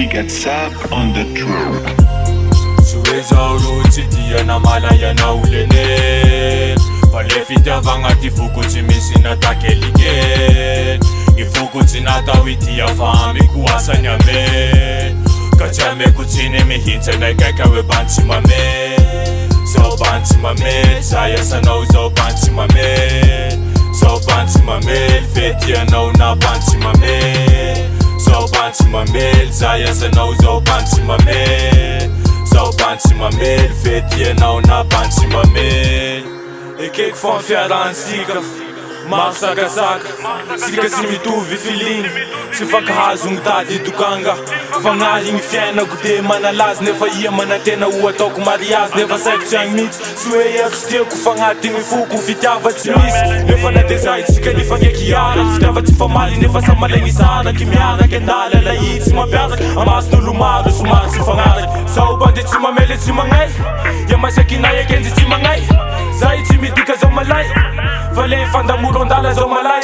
gets up on the track. Suwezauluti dia na malaya na ulene Pale fitiavagna ty fokotsy misy natakeligen I fokotsy natawitia famy koasany ame Ka tsy ameko tsiny mihitsy anakaika hoe bantsy mame Zao bantsy mamely, za iasanao zao bantsy mamely Zao bantsy mamely, fetianao na bantsy mamely Zao bantsy mamely, za iasanao zao bantsy mamely Zao bantsy mamely, fetianao na bantsy mamely Ekeko fa fiarahansika, maro sakasaka Sika tsy mitovy filiny, tsy fankahazo gny tady dokanga Fagnaligny fiainako de manalazy nefa ia manantena ho ataoko mariazy Nefa saiko tsy agny mitsy, tsy hoe efitsy tiako fagnatiny foko fitiava tsy misy Nefa na de zay tsika nifangeky hiara Fitiava tsy fa maly nefa sa malegny zaraky miaraky andala lahitsy tsy mampiaraky Amason'olo maro somary tsy fagnaraky Zao bande tsy mamely tsy magnay Ia masakinay akenjy tsy magnay Zay tsy midika zao malay Fa le fandamoro andala zao malay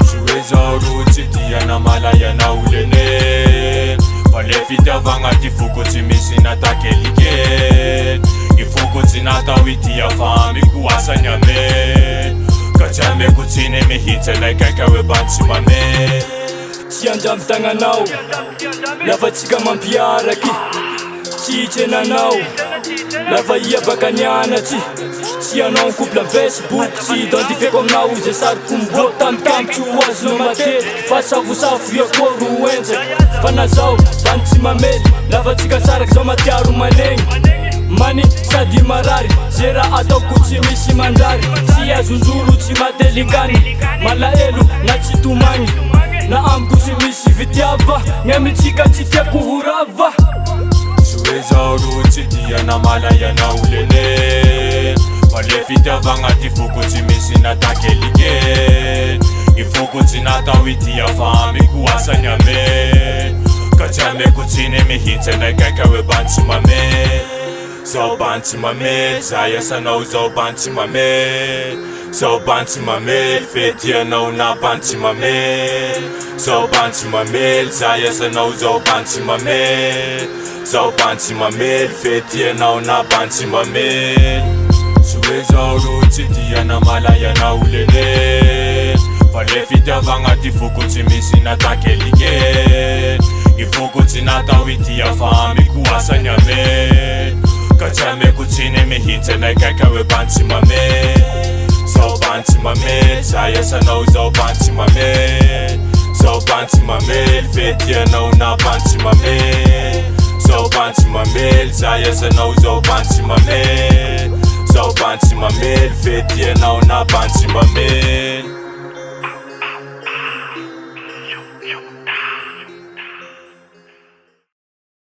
Tsy hoe zao rotsy dia na malaya na olene Fa le fitiavagna ty fokotsy misy natakeligen I fokotsy natao itia famy koasany ame Ka tsy ameko tsiny mihitsy anakaika hoe bantsy mame Tsy andramy tagnanao Lafa tsika mampiaraky Tsy hitsenanao Lafa ia baka nianatsy Tsy anao ny couple am Facebook Tsy identifieko aminao ze sary kombo Tambitamby tsy ho azonao matetiky Fa savosavo iakoro ho entsaky Fa na zao bantsy mamely Lafa tsika saraky zao matiaro malegny Many sady marary Ze raha ataoko tsy misy manjary Tsy azonjoro tsy matelingany Malaelo na tsy tomagny Na amiko tsy misy fitiava Miamitsika tsy tiako ho rava Tsy hoe zao rotsy dia na malaya na olene Fa le fitiavagna ty fokotsy misy natakeligen I fokotsy natao itia famy koasany ame Ka tsy ameko tsiny mihitsy anakaika hoe bantsy mamely Zao bantsy mamely, za iasanao zao bantsy mamely Zao bantsy mamely, fetianao na bantsy mamely Zao bantsy mamely, za iasanao zao bantsy mamely Zao bantsy mamely, fetianao na bantsy mamely Tsy hoe zao rotsy dia na malaya na olene Fa le fitiavagna ty fokotsy misy natakeligen I fokotsy natao itia famy koasany ame Ka tsy ameko tsiny mihitsy anakaika hoe bantsy mamely Zao bantsy mamely, za iasanao zao bantsy mamely Zao bantsy mamely, fetianao na bantsy mamely Zao bantsy mamely, za iasanao zao bantsy mamely Zao bantsy mamely, fetianao na bantsy mamely